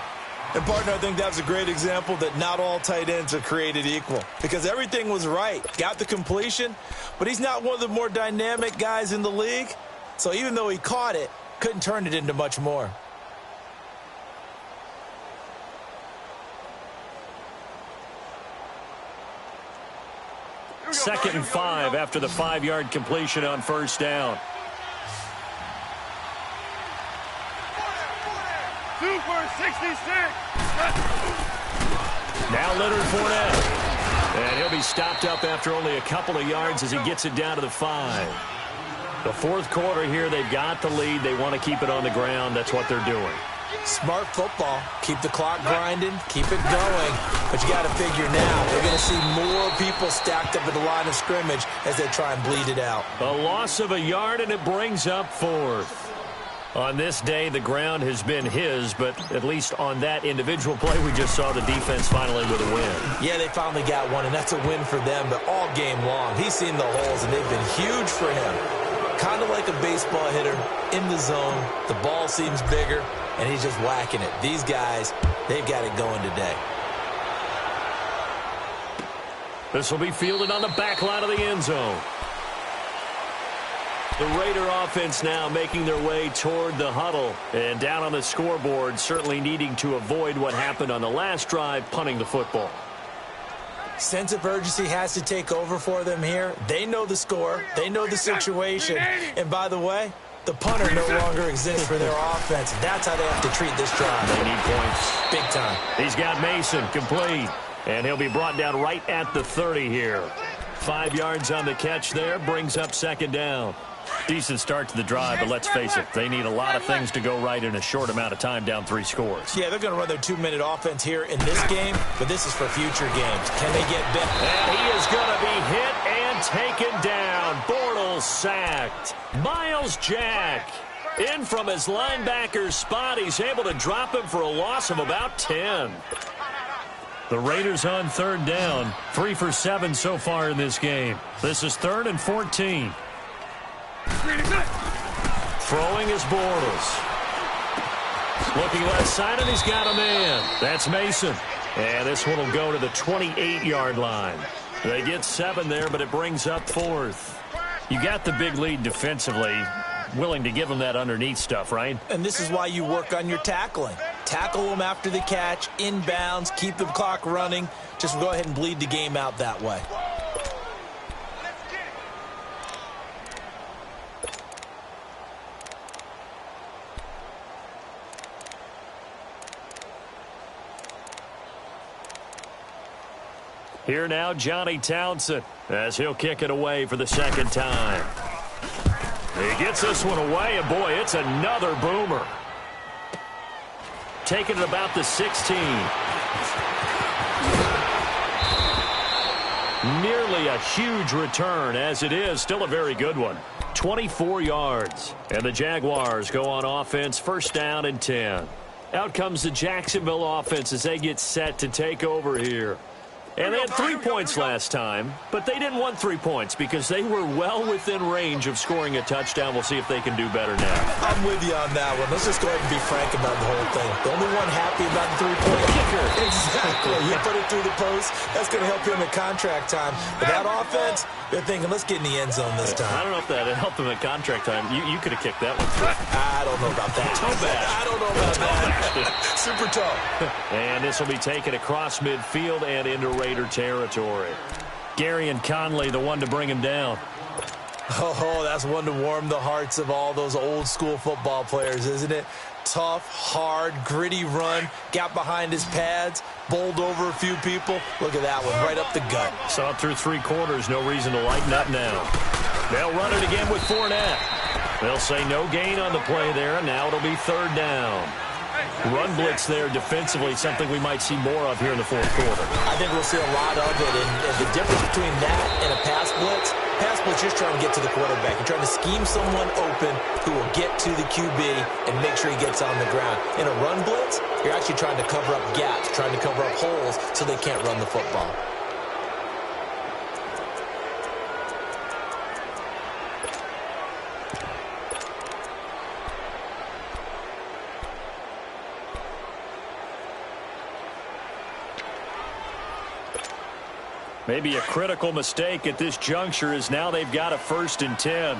And, partner, I think that was a great example that not all tight ends are created equal because everything was right. Got the completion, but he's not one of the more dynamic guys in the league. So even though he caught it, couldn't turn it into much more. Second and 5 after the 5-yard completion on 1st down. 2 for 66. Now Leonard Fournette. And he'll be stopped up after only a couple of yards as he gets it down to the 5. The 4th quarter here, they've got the lead. They want to keep it on the ground. That's what they're doing. Smart football. Keep the clock grinding. Keep it going. But you got to figure now, they're going to see more people stacked up at the line of scrimmage as they try and bleed it out. A loss of a yard, and it brings up 4th. On this day, the ground has been his, but at least on that individual play, we just saw the defense finally with a win. Yeah, they finally got one, and that's a win for them, but all game long, he's seen the holes, and they've been huge for him. Kind of like a baseball hitter in the zone. The ball seems bigger, and he's just whacking it. These guys, they've got it going today. This will be fielded on the back line of the end zone. The Raider offense now making their way toward the huddle. And down on the scoreboard, certainly needing to avoid what happened on the last drive, punting the football. Sense of urgency has to take over for them here. They know the score. They know the situation. And by the way, the punter no longer exists for their offense. That's how they have to treat this drive. They need points. Big time. He's got Mason complete. And he'll be brought down right at the 30 here. 5 yards on the catch there, brings up second down. Decent start to the drive, but let's face it, they need a lot of things to go right in a short amount of time, down 3 scores. Yeah, they're going to run their 2-minute offense here in this game, but this is for future games. Can they get better? And he is going to be hit and taken down. Bortles sacked. Miles Jack in from his linebacker's spot. He's able to drop him for a loss of about 10. The Raiders on third down, 3 for 7 so far in this game. This is 3rd and 14. Throwing is Bortles. Looking left side, and he's got a man. That's Mason. And this one will go to the 28-yard line. They get 7 there, but it brings up 4th. You got the big lead defensively. Willing to give them that underneath stuff, right? And this is why you work on your tackling. Tackle them after the catch, inbounds, keep the clock running. Just go ahead and bleed the game out that way. Here now, Johnny Townsend, as he'll kick it away for the second time. He gets this one away, and boy, it's another boomer. Taking it about the 16. Nearly a huge return, as it is still a very good one. 24 yards, and the Jaguars go on offense, 1st down and 10. Out comes the Jacksonville offense as they get set to take over here. And they had 3 points last time, but they didn't want 3 points because they were well within range of scoring a touchdown. We'll see if they can do better now. I'm with you on that one. Let's just go ahead and be frank about the whole thing. The only one happy about the 3-point kicker. Exactly. You put it through the post. That's going to help him in contract time. But that offense, they're thinking, let's get in the end zone this time. I don't know if that helped him at contract time. You could have kicked that one through. I don't know about that. Toe bash. I don't know about that. Super toe. And this will be taken across midfield and into Raider territory. Gary and Conley, the one to bring him down. Oh, that's one to warm the hearts of all those old school football players, isn't it? Tough, hard, gritty run. Got behind his pads, bowled over a few people. Look at that one, right up the gut. Saw it through 3 quarters. No reason to lighten up now. They'll run it again with Fournette. They'll say no gain on the play there, and now it'll be 3rd down. Run blitz there defensively, something we might see more of here in the 4th quarter. I think we'll see a lot of it, and the difference between that and a pass blitz just trying to get to the quarterback. You're trying to scheme someone open who will get to the QB and make sure he gets on the ground. In a run blitz, you're actually trying to cover up gaps, trying to cover up holes so they can't run the football. Maybe a critical mistake at this juncture is now they've got a 1st and 10.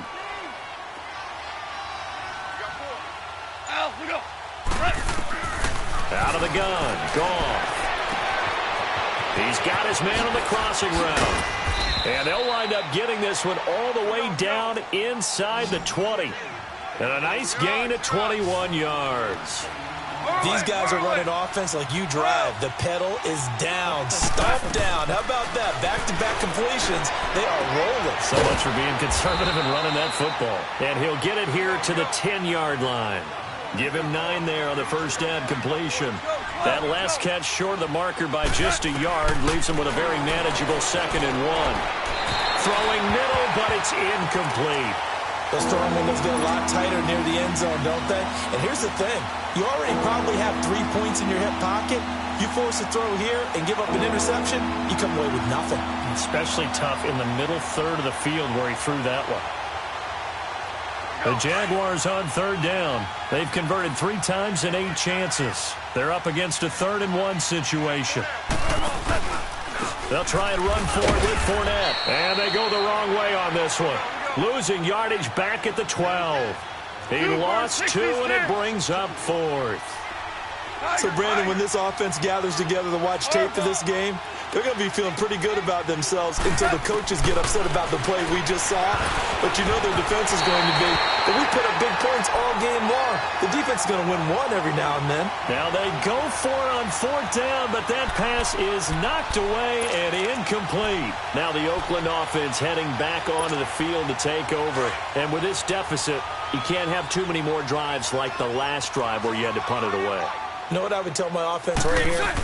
Out of the gun. Gone. He's got his man on the crossing route. And they'll wind up getting this one all the way down inside the 20. And a nice gain of 21 yards. These guys are running offense like you drive. The pedal is down, stomp down. How about that? Back-to-back completions. They are rolling. So much for being conservative and running that football. And he'll get it here to the 10-yard line. Give him 9 there on the 1st down completion. That last catch short of the marker by just a yard leaves him with a very manageable 2nd and 1. Throwing middle, but it's incomplete. Those throwing windows get a lot tighter near the end zone, don't they? And here's the thing. You already probably have 3 points in your hip pocket. You force a throw here and give up an interception, you come away with nothing. Especially tough in the middle third of the field where he threw that one. The Jaguars on 3rd down. They've converted 3 times in 8 chances. They're up against a 3rd and 1 situation. They'll try and run for it with Fournette. And they go the wrong way on this one. Losing yardage back at the 12. He lost 2, and it brings up 4th. So, Brandon, when this offense gathers together to watch tape for this game, they're going to be feeling pretty good about themselves until the coaches get upset about the play we just saw. But but you know their defense is going to be. But we put up big points all game long. The defense is going to win one every now and then. Now they go for it on fourth down, but that pass is knocked away and incomplete. Now the Oakland offense heading back onto the field to take over. And with this deficit, you can't have too many more drives like the last drive where you had to punt it away. You know what I would tell my offense right here?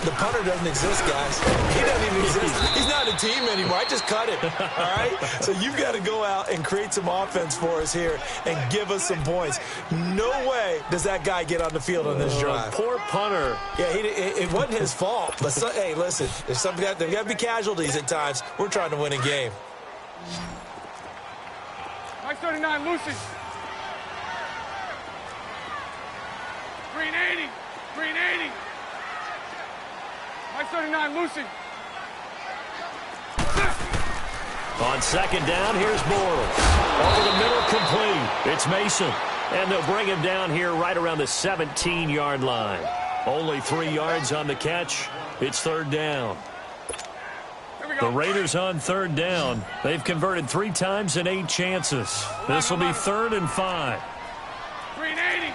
The punter doesn't exist, guys. He doesn't even exist. He's not a team anymore. I just cut it, all right? So you've got to go out and create some offense for us here and give us some points. No way does that guy get on the field on this drive. Poor punter. Yeah, it wasn't his fault. But, hey, listen, there's got to be casualties at times. We're trying to win a game. Mike 39, Lucy. Green 80. Green 80. Mike 39, Lucy. On second down, here's Bortles. Over the middle, complete. It's Mason. And they'll bring him down here right around the 17-yard line. Only 3 yards on the catch. It's third down. The Raiders on third down. They've converted 3 times in 8 chances. This will be 3rd and 5. Green 80.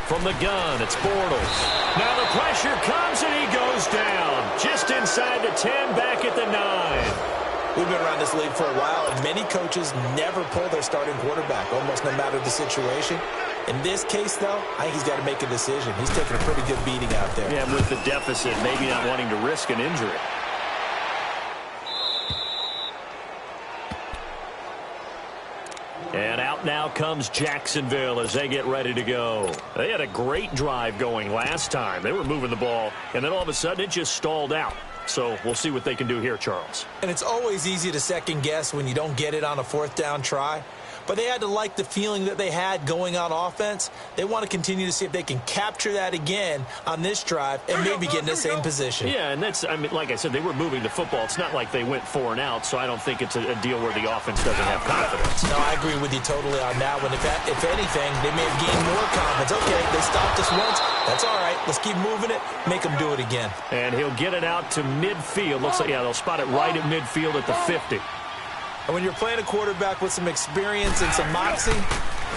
From the gun, it's Bortles. Now the pressure comes and he goes down. Just inside the 10, back at the 9. We've been around this league for a while, and many coaches never pull their starting quarterback, almost no matter the situation. In this case, though, I think he's got to make a decision. He's taking a pretty good beating out there. Yeah, with the deficit, maybe not wanting to risk an injury. And out now comes Jacksonville as they get ready to go. They had a great drive going last time. They were moving the ball, and then all of a sudden it just stalled out. So we'll see what they can do here, Charles. And it's always easy to second guess when you don't get it on a 4th down try. But they had to like the feeling that they had going on offense. They want to continue to see if they can capture that again on this drive and maybe get in the same position. Yeah, and that's, I mean, like I said, they were moving the football. It's not like they went 4 and out, so I don't think it's a deal where the offense doesn't have confidence. No, I agree with you totally on that one. If anything, they may have gained more confidence. Okay, they stopped us once. That's all right. Let's keep moving it. Make them do it again. And he'll get it out to midfield. Looks like, yeah, they'll spot it right at midfield at the 50. And when you're playing a quarterback with some experience and some moxie,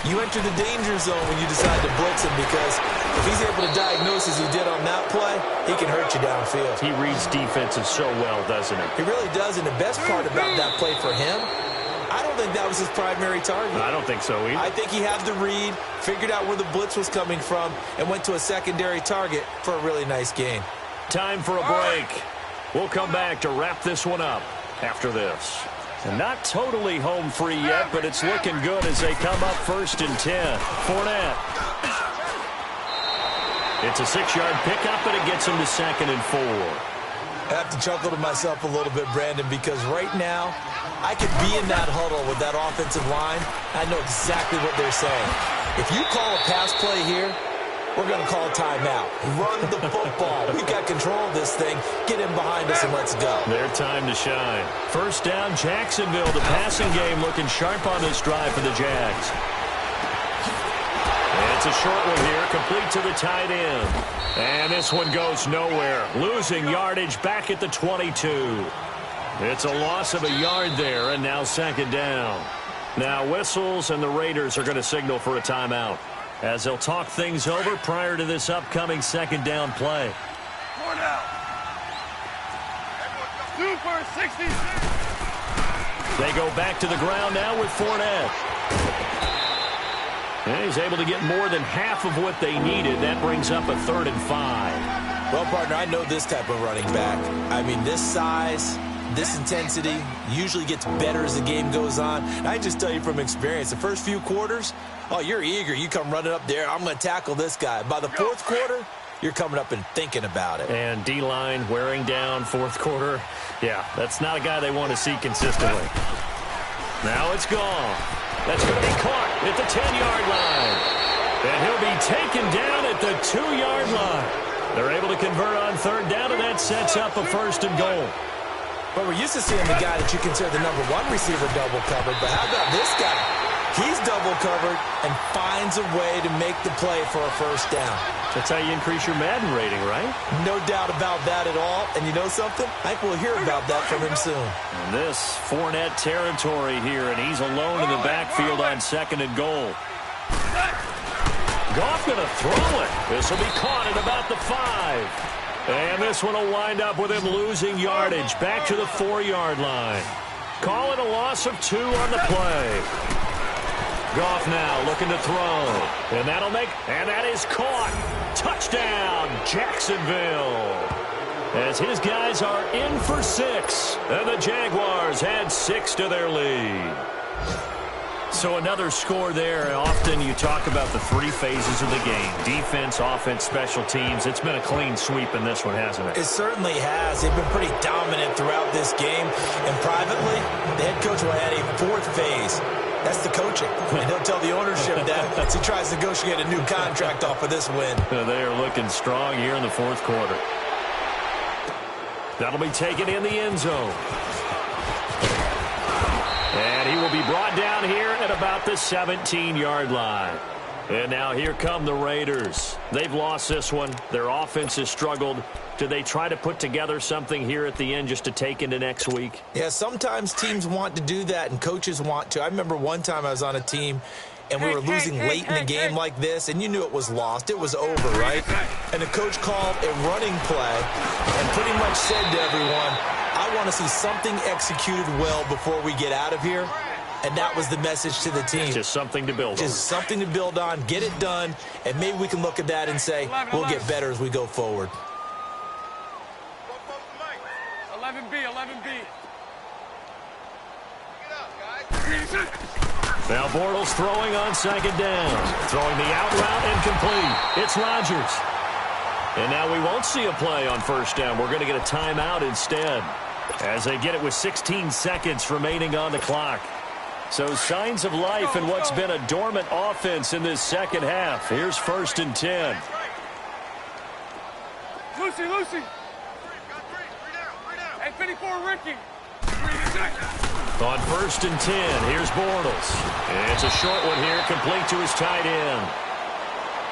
you enter the danger zone when you decide to blitz him, because if he's able to diagnose as he did on that play, he can hurt you downfield. He reads defenses so well, doesn't he? He really does, and the best part about that play for him, I don't think that was his primary target. I don't think so either. I think he had the read, figured out where the blitz was coming from, and went to a secondary target for a really nice gain. Time for a break. We'll come back to wrap this one up after this. Not totally home free yet, but it's looking good as they come up 1st and 10. Fournette. It's a 6-yard pickup, and it gets him to 2nd and 4. I have to chuckle to myself a little bit, Brandon, because right now I could be in that huddle with that offensive line. I know exactly what they're saying. If you call a pass play here, we're going to call a timeout. Run the football. We've got control of this thing. Get in behind us and let's go. Their time to shine. 1st down, Jacksonville. The passing game looking sharp on this drive for the Jags. And it's a short one here, complete to the tight end. And this one goes nowhere. Losing yardage back at the 22. It's a loss of a yard there, and now 2nd down. Now whistles, and the Raiders are going to signal for a timeout, as they'll talk things over prior to this upcoming 2nd down play. 4 down. 2 for 66. They go back to the ground now with Fournette. And he's able to get more than half of what they needed. That brings up a 3rd and 5. Well, partner, I know this type of running back. I mean, this size, this intensity usually gets better as the game goes on. And I just tell you from experience, the first few quarters, oh, you're eager. You come running up there. I'm going to tackle this guy. By the 4th quarter, you're coming up and thinking about it. And D-line wearing down 4th quarter. Yeah, that's not a guy they want to see consistently. Now it's gone. That's going to be caught at the 10-yard line. And he'll be taken down at the 2-yard line. They're able to convert on 3rd down, and that sets up a 1st and goal. Well, we're used to seeing the guy that you consider the #1 receiver double covered, but how about this guy? He's double covered and finds a way to make the play for a first down. That's how you increase your Madden rating, right? No doubt about that at all. And you know something? I think we'll hear about that from him soon. And this Fournette territory here, and he's alone in the backfield on 2nd and goal. Goff going to throw it. This will be caught at about the 5. And this one will wind up with him losing yardage back to the 4-yard line. Call it a loss of 2 on the play. Goff now looking to throw. And that is caught. Touchdown, Jacksonville. As his guys are in for 6. And the Jaguars add 6 to their lead. So another score there. Often you talk about the 3 phases of the game. Defense, offense, special teams. It's been a clean sweep in this one, hasn't it? It certainly has. They've been pretty dominant throughout this game. And privately, the head coach will add a 4th phase. That's the coaching. And he'll tell the ownership that as he tries to negotiate a new contract off of this win. They are looking strong here in the 4th quarter. That'll be taken in the end zone. And he will be brought down here at about the 17-yard line. And now here come the Raiders. They've lost this one. Their offense has struggled. Do they try to put together something here at the end just to take into next week? Yeah, sometimes teams want to do that and coaches want to. I remember one time I was on a team and we were losing late in the game like this, and you knew it was lost. It was over, right? And the coach called a running play and pretty much said to everyone, I want to see something executed well before we get out of here. And that was the message to the team. Just something to build on. Just something to build on, get it done, and maybe we can look at that and say, we'll get better as we go forward. 11B, 11B. Now Bortles throwing on 2nd down. Throwing the out route incomplete. It's Rodgers. And now we won't see a play on 1st down. We're going to get a timeout instead, as they get it with 16 seconds remaining on the clock. So signs of life in what's been a dormant offense in this second half. Here's 1st and 10. Lucy. Hey, 54, Ricky. On 1st and 10, here's Bortles. And it's a short one here, complete to his tight end.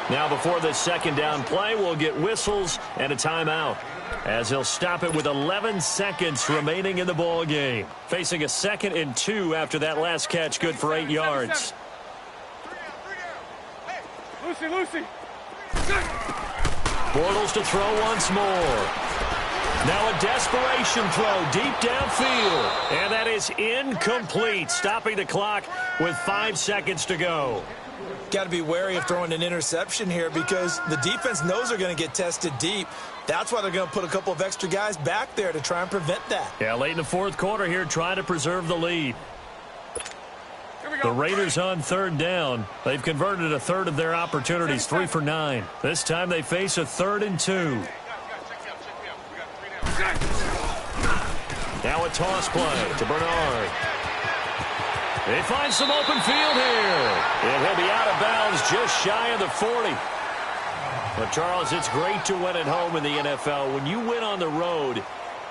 Now before this 2nd down play, we'll get whistles and a timeout, as he'll stop it with 11 seconds remaining in the ball game. Facing a 2nd and 2 after that last catch, good for 8 yards. Lucy. Bortles to throw once more. Now a desperation throw deep downfield. And that is incomplete, stopping the clock with 5 seconds to go. Got to be wary of throwing an interception here because the defense knows they're going to get tested deep. That's why they're going to put a couple of extra guys back there to try and prevent that. Yeah, late in the 4th quarter here, trying to preserve the lead. The Raiders on 3rd down. They've converted a third of their opportunities, 3 for 9. This time they face a 3rd and 2. Now a toss play to Bernard. They find some open field here. And he'll be out of bounds just shy of the 40. But, Charles, it's great to win at home in the NFL. When you win on the road,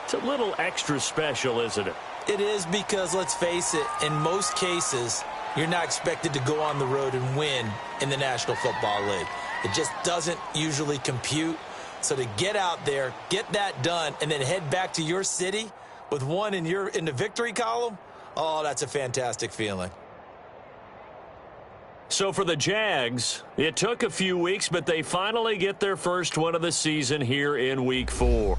it's a little extra special, isn't it? It is because, let's face it, in most cases, you're not expected to go on the road and win in the National Football League. It just doesn't usually compute. So to get out there, get that done, and then head back to your city with one in the victory column, oh, that's a fantastic feeling. So for the Jags, it took a few weeks, but they finally get their first one of the season here in Week 4.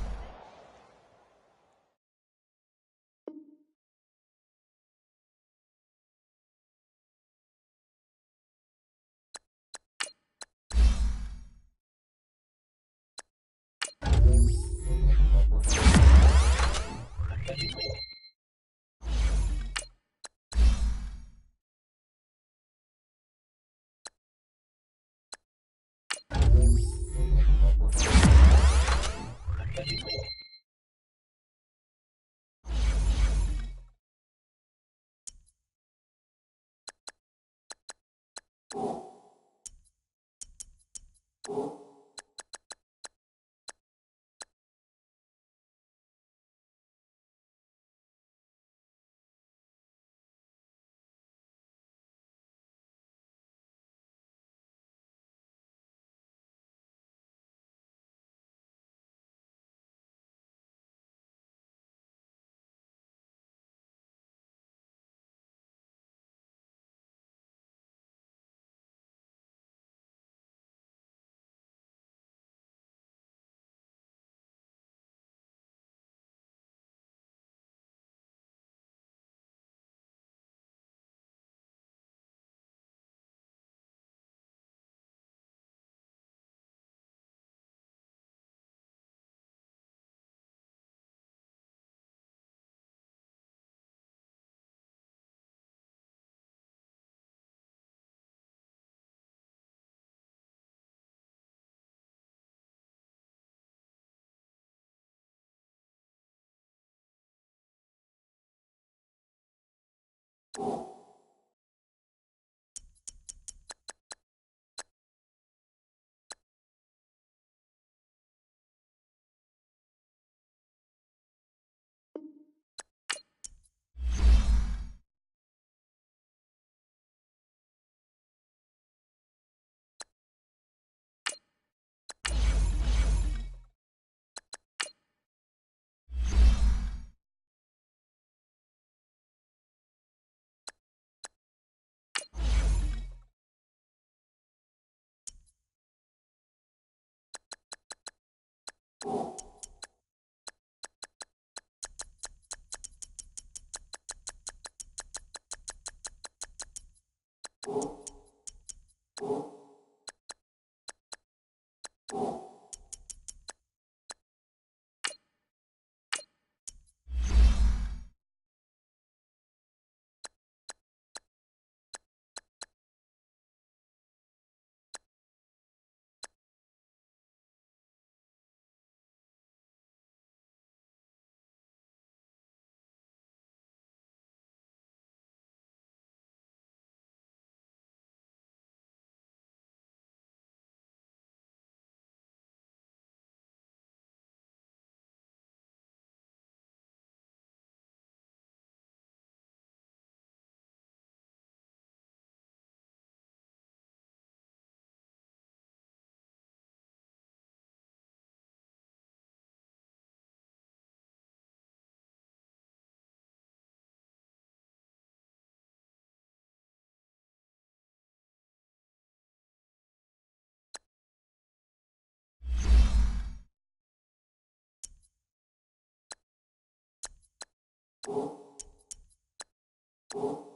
You